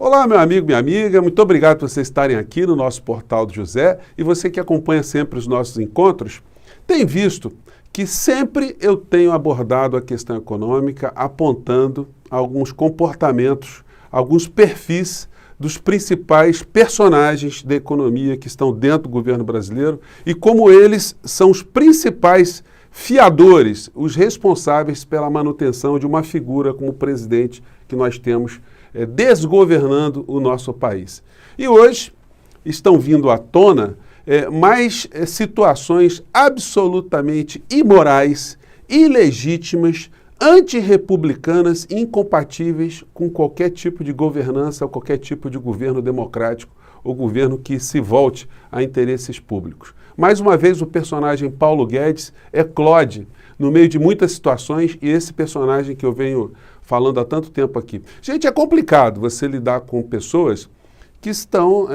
Olá, meu amigo, minha amiga, muito obrigado por vocês estarem aqui no nosso Portal do José e você que acompanha sempre os nossos encontros, tem visto que sempre eu tenho abordado a questão econômica apontando alguns comportamentos, alguns perfis dos principais personagens da economia que estão dentro do governo brasileiro e como eles são os principais fiadores, os responsáveis pela manutenção de uma figura como o presidente que nós temos desgovernando o nosso país. E hoje estão vindo à tona mais situações absolutamente imorais, ilegítimas, antirrepublicanas e incompatíveis com qualquer tipo de governança ou qualquer tipo de governo democrático ou governo que se volte a interesses públicos. Mais uma vez, o personagem Paulo Guedes eclode no meio de muitas situações e esse personagem que eu venho falando há tanto tempo aqui. Gente, é complicado você lidar com pessoas que estão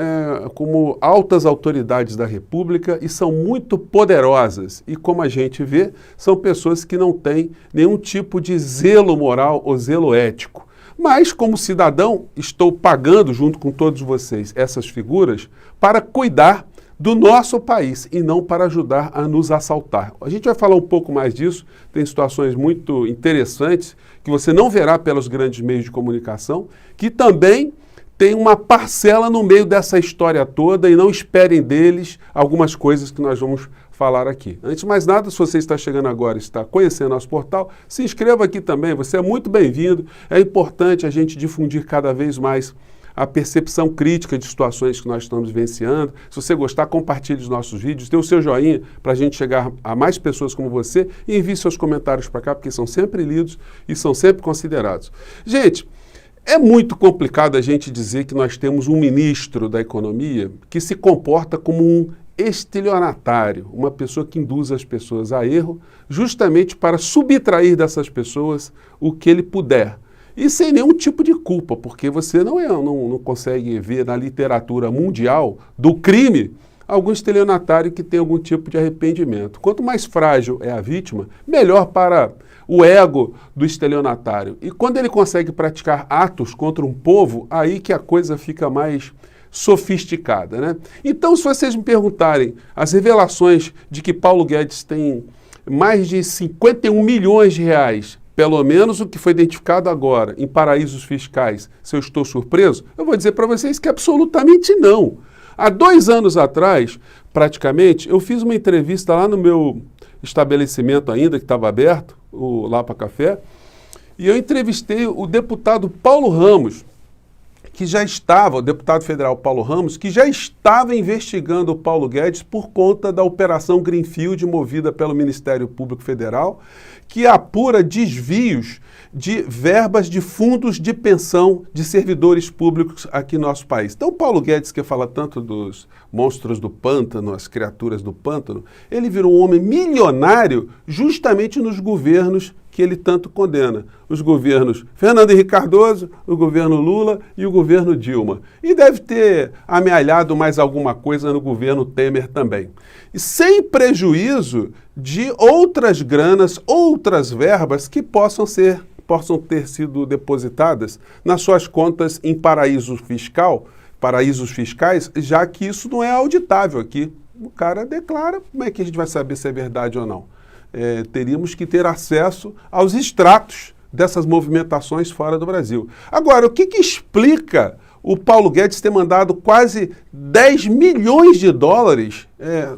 como altas autoridades da República e são muito poderosas. E como a gente vê, são pessoas que não têm nenhum tipo de zelo moral ou zelo ético. Mas, como cidadão, estou pagando, junto com todos vocês, essas figuras para cuidar do nosso país e não para ajudar a nos assaltar. A gente vai falar um pouco mais disso, tem situações muito interessantes que você não verá pelos grandes meios de comunicação, que também tem uma parcela no meio dessa história toda e não esperem deles algumas coisas que nós vamos falar aqui. Antes de mais nada, se você está chegando agora e está conhecendo nosso portal, se inscreva aqui também, você é muito bem-vindo. É importante a gente difundir cada vez mais a percepção crítica de situações que nós estamos vivenciando. Se você gostar, compartilhe os nossos vídeos, dê o seu joinha para a gente chegar a mais pessoas como você e envie seus comentários para cá, porque são sempre lidos e são sempre considerados. Gente, é muito complicado a gente dizer que nós temos um ministro da Economia que se comporta como um estelionatário, uma pessoa que induz as pessoas a erro, justamente para subtrair dessas pessoas o que ele puder. E sem nenhum tipo de culpa, porque você não consegue ver na literatura mundial do crime algum estelionatário que tem algum tipo de arrependimento. Quanto mais frágil é a vítima, melhor para o ego do estelionatário. E quando ele consegue praticar atos contra um povo, aí que a coisa fica mais sofisticada, né? Então, se vocês me perguntarem as revelações de que Paulo Guedes tem mais de 51 milhões de reais, pelo menos o que foi identificado agora, em paraísos fiscais, se eu estou surpreso, eu vou dizer para vocês que absolutamente não. Há 2 anos atrás, praticamente, eu fiz uma entrevista lá no meu estabelecimento ainda, que estava aberto, o Lapa Café, e eu entrevistei o deputado Paulo Ramos, que já estava, o deputado federal Paulo Ramos, que já estava investigando o Paulo Guedes por conta da Operação Greenfield, movida pelo Ministério Público Federal, que apura desvios de verbas de fundos de pensão de servidores públicos aqui no nosso país. Então, Paulo Guedes, que fala tanto dos monstros do pântano, as criaturas do pântano, ele virou um homem milionário justamente nos governos que ele tanto condena. Os governos Fernando Henrique Cardoso, o governo Lula e o governo Dilma. E deve ter amealhado mais alguma coisa no governo Temer também. E sem prejuízo de outras granas, outras verbas que possam ter sido depositadas nas suas contas em paraísos fiscais, já que isso não é auditável aqui. O cara declara, como é que a gente vai saber se é verdade ou não? Teríamos que ter acesso aos extratos dessas movimentações fora do Brasil. Agora, o que explica o Paulo Guedes ter mandado quase 10 milhões de dólares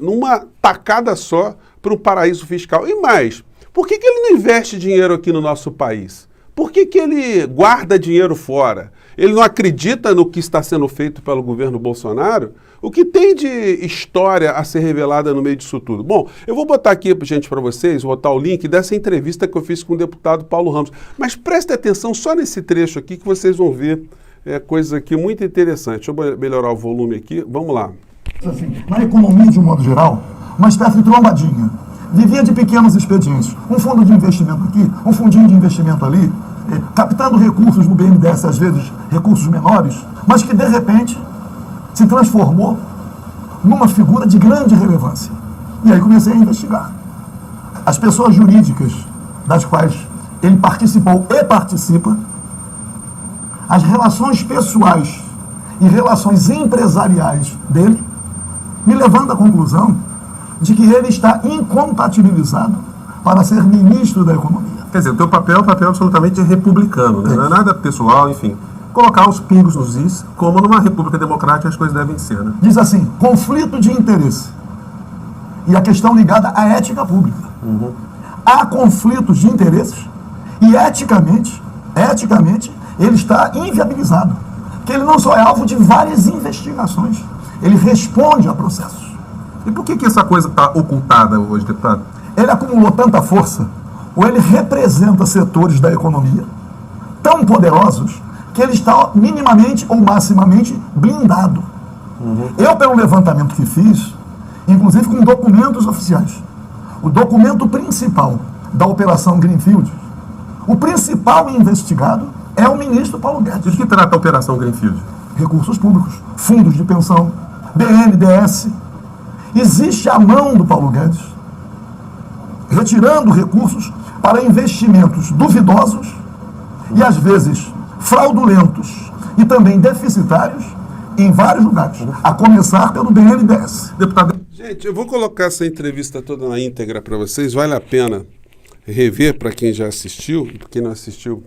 numa tacada só para um paraíso fiscal? E mais, por que ele não investe dinheiro aqui no nosso país? Por que ele guarda dinheiro fora? Ele não acredita no que está sendo feito pelo governo Bolsonaro? O que tem de história a ser revelada no meio disso tudo? Bom, eu vou botar aqui, gente, para vocês, vou botar o link dessa entrevista que eu fiz com o deputado Paulo Ramos. Mas preste atenção só nesse trecho aqui que vocês vão ver coisas aqui muito interessantes. Deixa eu melhorar o volume aqui. Vamos lá. Assim, na economia, de um modo geral, uma espécie de trombadinha. Vivia de pequenos expedientes. Um fundo de investimento aqui, um fundinho de investimento ali, captando recursos no BNDES, às vezes recursos menores, mas que, de repente, se transformou numa figura de grande relevância. E aí comecei a investigar. As pessoas jurídicas das quais ele participou e participa as relações pessoais e relações empresariais dele, me levando à conclusão de que ele está incompatibilizado para ser ministro da Economia. Quer dizer, o teu papel é um papel absolutamente republicano, né? Não é nada pessoal, enfim. Colocar os pingos nos is, como numa república democrática as coisas devem ser, né? Diz assim, conflito de interesse e a questão ligada à ética pública. Há conflitos de interesses e eticamente, ele está inviabilizado. Porque ele não só é alvo de várias investigações, ele responde a processos. E por que essa coisa está ocultada hoje, deputado? Ele acumulou tanta força, ou ele representa setores da economia tão poderosos, que ele está minimamente ou maximamente blindado. Eu, pelo levantamento que fiz, inclusive com documentos oficiais, o documento principal da Operação Greenfield, o principal investigado é o ministro Paulo Guedes. De que trata a Operação Greenfield? Recursos públicos, fundos de pensão, BNDES. Existe a mão do Paulo Guedes retirando recursos para investimentos duvidosos e, às vezes, fraudulentos e também deficitários em vários lugares, a começar pelo BNDES. Deputado... Gente, eu vou colocar essa entrevista toda na íntegra para vocês, vale a pena rever para quem já assistiu, e para quem não assistiu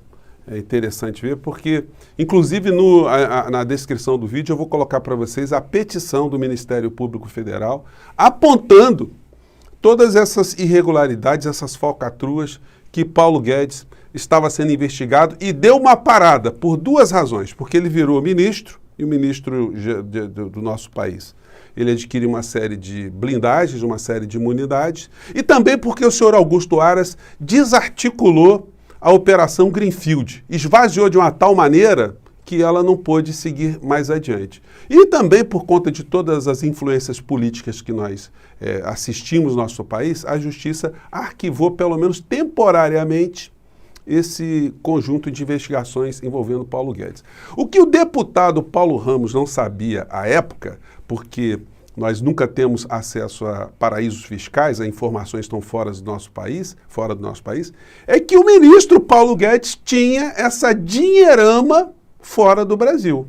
é interessante ver, porque, inclusive, na descrição do vídeo eu vou colocar para vocês a petição do Ministério Público Federal apontando todas essas irregularidades, essas falcatruas que Paulo Guedes estava sendo investigado e deu uma parada por duas razões, porque ele virou ministro e o ministro do nosso país. Ele adquiriu uma série de blindagens, uma série de imunidades, e também porque o senhor Augusto Aras desarticulou a Operação Greenfield, esvaziou de uma tal maneira que ela não pôde seguir mais adiante. E também por conta de todas as influências políticas que nós assistimos no nosso país, a Justiça arquivou, pelo menos temporariamente, esse conjunto de investigações envolvendo Paulo Guedes. O que o deputado Paulo Ramos não sabia à época, porque nós nunca temos acesso a paraísos fiscais, a informações estão fora do nosso país, é que o ministro Paulo Guedes tinha essa dinheirama fora do Brasil.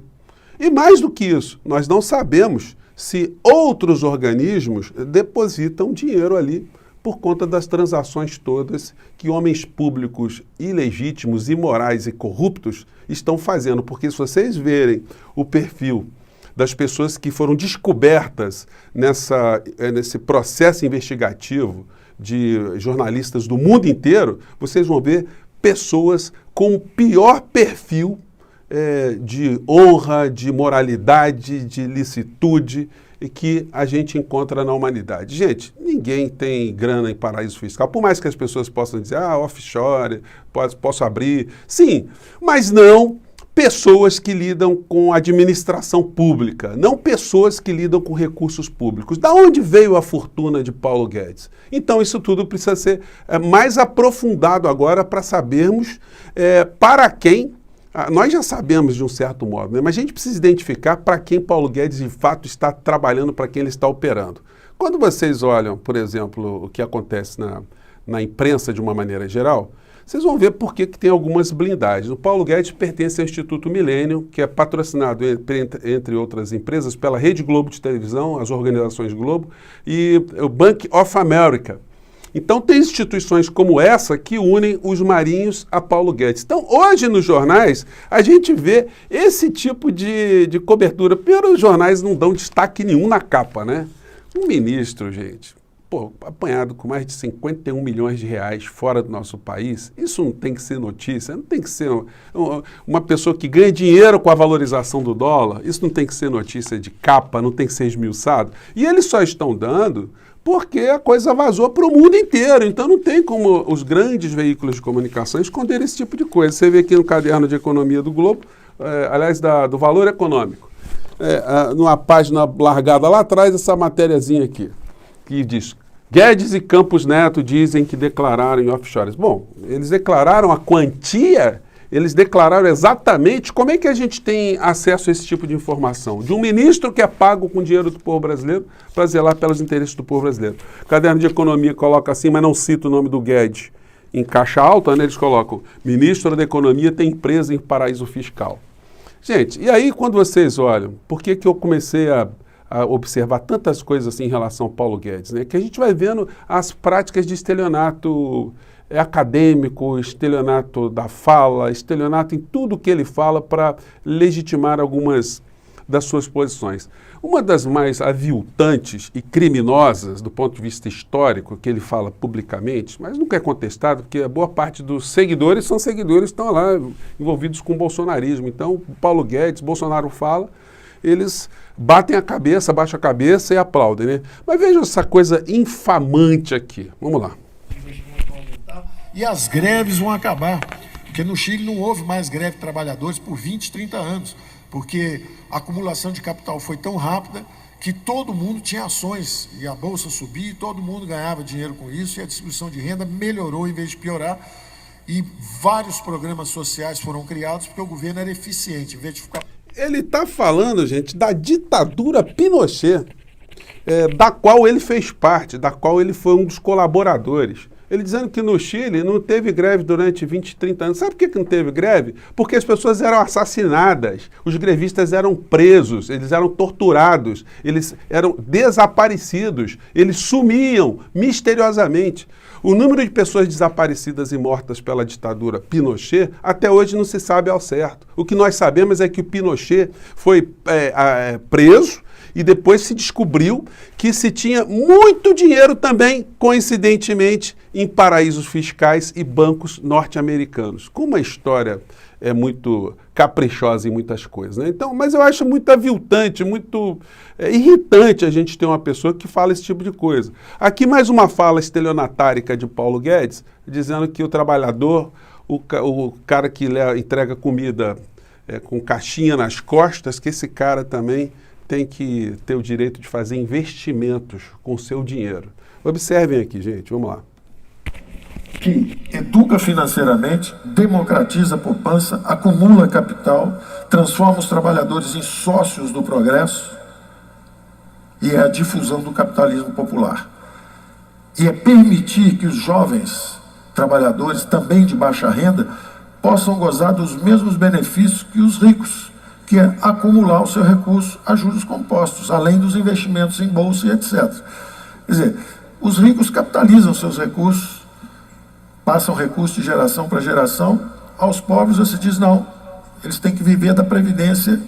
E mais do que isso, nós não sabemos se outros organismos depositam dinheiro ali por conta das transações todas que homens públicos ilegítimos, imorais e corruptos estão fazendo. Porque se vocês verem o perfil das pessoas que foram descobertas nesse processo investigativo de jornalistas do mundo inteiro, vocês vão ver pessoas com o pior perfil de honra, de moralidade, de licitude e que a gente encontra na humanidade. Gente, ninguém tem grana em paraíso fiscal, por mais que as pessoas possam dizer, offshore, posso abrir. Sim, mas não pessoas que lidam com administração pública, não pessoas que lidam com recursos públicos. Da onde veio a fortuna de Paulo Guedes? Então, isso tudo precisa ser mais aprofundado agora para sabermos para quem. Nós já sabemos de um certo modo, né? Mas a gente precisa identificar para quem Paulo Guedes de fato está trabalhando, para quem ele está operando. Quando vocês olham, por exemplo, o que acontece na imprensa de uma maneira geral, vocês vão ver por que tem algumas blindagens. O Paulo Guedes pertence ao Instituto Milênio, que é patrocinado, entre outras empresas, pela Rede Globo de televisão, as organizações Globo, e o Bank of America. Então, tem instituições como essa que unem os marinhos a Paulo Guedes. Então, hoje nos jornais, a gente vê esse tipo de cobertura. Primeiro, os jornais não dão destaque nenhum na capa, né? Um ministro, gente, apanhado com mais de 51 milhões de reais fora do nosso país, isso não tem que ser notícia, não tem que ser uma pessoa que ganha dinheiro com a valorização do dólar, isso não tem que ser notícia de capa, não tem que ser esmiuçado. E eles só estão dando porque a coisa vazou para o mundo inteiro. Então não tem como os grandes veículos de comunicação esconder esse tipo de coisa. Você vê aqui no caderno de economia do Globo, aliás, do Valor Econômico, numa página largada lá atrás, essa matériazinha aqui, que diz: Guedes e Campos Neto dizem que declararam em offshores. Bom, eles declararam a quantia, eles declararam exatamente como é que a gente tem acesso a esse tipo de informação. De um ministro que é pago com dinheiro do povo brasileiro para zelar pelos interesses do povo brasileiro. O caderno de economia coloca assim, mas não cita o nome do Guedes em caixa alta, né? Eles colocam: ministro da Economia tem empresa em paraíso fiscal. Gente, e aí quando vocês olham, por que eu comecei a observar tantas coisas assim em relação ao Paulo Guedes, né? Que a gente vai vendo as práticas de estelionato acadêmico, estelionato da fala, estelionato em tudo que ele fala para legitimar algumas das suas posições. Uma das mais aviltantes e criminosas do ponto de vista histórico que ele fala publicamente, mas nunca é contestado, porque a boa parte dos seguidores são seguidores que estão lá envolvidos com o bolsonarismo. Então, o Paulo Guedes, Bolsonaro fala, eles batem a cabeça, baixam a cabeça e aplaudem, né? Mas vejam essa coisa infamante aqui. Vamos lá. E as greves vão acabar, porque no Chile não houve mais greve de trabalhadores por 20, 30 anos, porque a acumulação de capital foi tão rápida que todo mundo tinha ações e a bolsa subia e todo mundo ganhava dinheiro com isso e a distribuição de renda melhorou em vez de piorar e vários programas sociais foram criados porque o governo era eficiente, em vez de ficar... Ele está falando, gente, da ditadura Pinochet, da qual ele fez parte, da qual ele foi um dos colaboradores. Ele dizendo que no Chile não teve greve durante 20, 30 anos. Sabe por que não teve greve? Porque as pessoas eram assassinadas, os grevistas eram presos, eles eram torturados, eles eram desaparecidos, eles sumiam misteriosamente. O número de pessoas desaparecidas e mortas pela ditadura Pinochet até hoje não se sabe ao certo. O que nós sabemos é que o Pinochet foi preso, e depois se descobriu que se tinha muito dinheiro também, coincidentemente, em paraísos fiscais e bancos norte-americanos. Com uma história muito caprichosa em muitas coisas, né? Então, mas eu acho muito aviltante, muito irritante a gente ter uma pessoa que fala esse tipo de coisa. Aqui mais uma fala estelionatárica de Paulo Guedes, dizendo que o trabalhador, o cara que entrega comida com caixinha nas costas, que esse cara também tem que ter o direito de fazer investimentos com o seu dinheiro. Observem aqui, gente, vamos lá. Que educa financeiramente, democratiza a poupança, acumula capital, transforma os trabalhadores em sócios do progresso e é a difusão do capitalismo popular. E é permitir que os jovens trabalhadores, também de baixa renda, possam gozar dos mesmos benefícios que os ricos, que é acumular o seu recurso a juros compostos, além dos investimentos em bolsa e etc. Quer dizer, os ricos capitalizam seus recursos, passam recursos de geração para geração, aos pobres você diz não, eles têm que viver da previdência.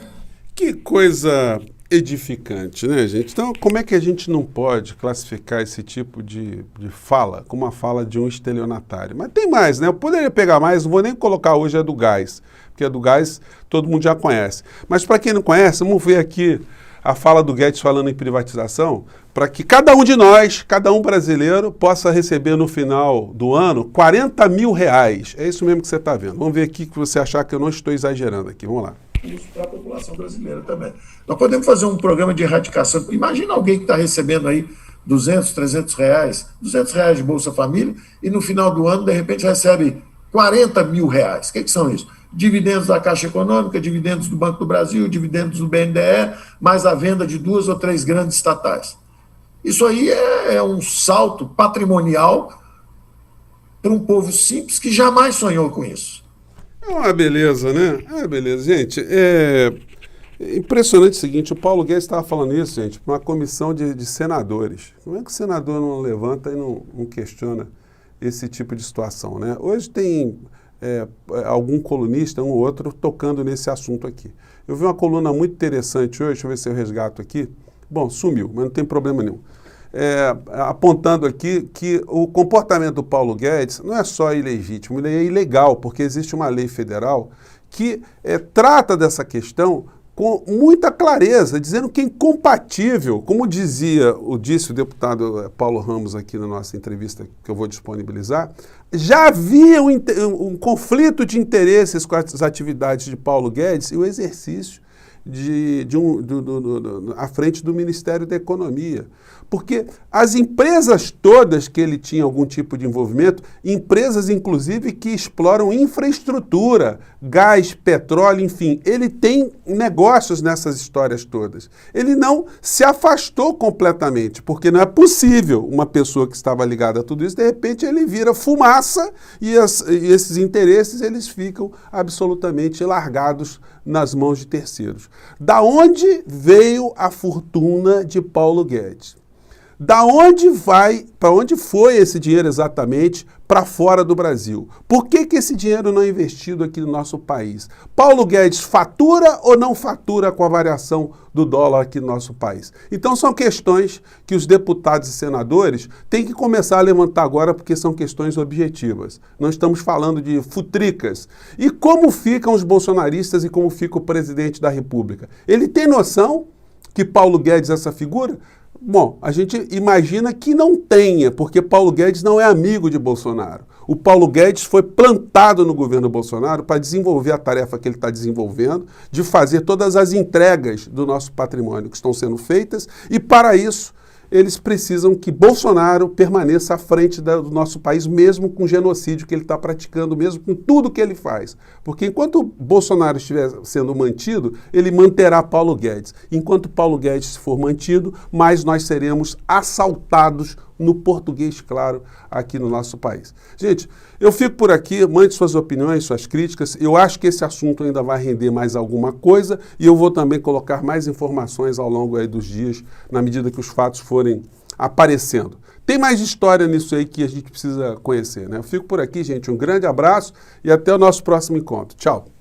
Que coisa edificante, né, gente? Então, como é que a gente não pode classificar esse tipo de fala como uma fala de um estelionatário? Mas tem mais, né? Eu poderia pegar mais, não vou nem colocar hoje a do gás, porque a do gás todo mundo já conhece. Mas para quem não conhece, vamos ver aqui a fala do Guedes falando em privatização, para que cada um de nós, cada um brasileiro, possa receber no final do ano 40 mil reais. É isso mesmo que você está vendo. Vamos ver aqui que você achar que eu não estou exagerando aqui. Vamos lá. Isso para a população brasileira também. Nós podemos fazer um programa de erradicação. Imagina alguém que está recebendo aí 200, 300 reais, 200 reais de Bolsa Família, e no final do ano, de repente, recebe 40 mil reais. O que são isso? Dividendos da Caixa Econômica, dividendos do Banco do Brasil, dividendos do BNDE, mais a venda de 2 ou 3 grandes estatais. Isso aí é um salto patrimonial para um povo simples que jamais sonhou com isso. É uma beleza, né? É uma beleza. Gente, é impressionante o seguinte, o Paulo Guedes estava falando isso, gente, para uma comissão de senadores. Como é que o senador não levanta e não questiona esse tipo de situação, né? Hoje tem algum colunista, um ou outro, tocando nesse assunto aqui. Eu vi uma coluna muito interessante hoje, deixa eu ver se eu resgato aqui. Bom, sumiu, mas não tem problema nenhum. Apontando aqui que o comportamento do Paulo Guedes não é só ilegítimo, ele é ilegal, porque existe uma lei federal que trata dessa questão com muita clareza, dizendo que é incompatível, como disse o deputado Paulo Ramos aqui na nossa entrevista que eu vou disponibilizar, já havia um conflito de interesses com as atividades de Paulo Guedes e o exercício à frente do Ministério da Economia. Porque as empresas todas que ele tinha algum tipo de envolvimento, empresas inclusive que exploram infraestrutura, gás, petróleo, enfim, ele tem negócios nessas histórias todas. Ele não se afastou completamente, porque não é possível uma pessoa que estava ligada a tudo isso, de repente ele vira fumaça e esses interesses eles ficam absolutamente largados nas mãos de terceiros. Da onde veio a fortuna de Paulo Guedes? Da onde vai, para onde foi esse dinheiro exatamente para fora do Brasil? Por que esse dinheiro não é investido aqui no nosso país? Paulo Guedes fatura ou não fatura com a variação do dólar aqui no nosso país? Então são questões que os deputados e senadores têm que começar a levantar agora, porque são questões objetivas. Não estamos falando de futricas. E como ficam os bolsonaristas e como fica o presidente da República? Ele tem noção que Paulo Guedes é essa figura? Bom, a gente imagina que não tenha, porque Paulo Guedes não é amigo de Bolsonaro. O Paulo Guedes foi plantado no governo Bolsonaro para desenvolver a tarefa que ele está desenvolvendo, de fazer todas as entregas do nosso patrimônio que estão sendo feitas, e para isso eles precisam que Bolsonaro permaneça à frente do nosso país, mesmo com o genocídio que ele está praticando, mesmo com tudo que ele faz. Porque enquanto Bolsonaro estiver sendo mantido, ele manterá Paulo Guedes. Enquanto Paulo Guedes for mantido, mais nós seremos assaltados, no português claro, aqui no nosso país. Gente, eu fico por aqui, mande suas opiniões, suas críticas. Eu acho que esse assunto ainda vai render mais alguma coisa e eu vou também colocar mais informações ao longo aí dos dias, na medida que os fatos forem aparecendo. Tem mais história nisso aí que a gente precisa conhecer, né? Eu fico por aqui, gente. Um grande abraço e até o nosso próximo encontro. Tchau!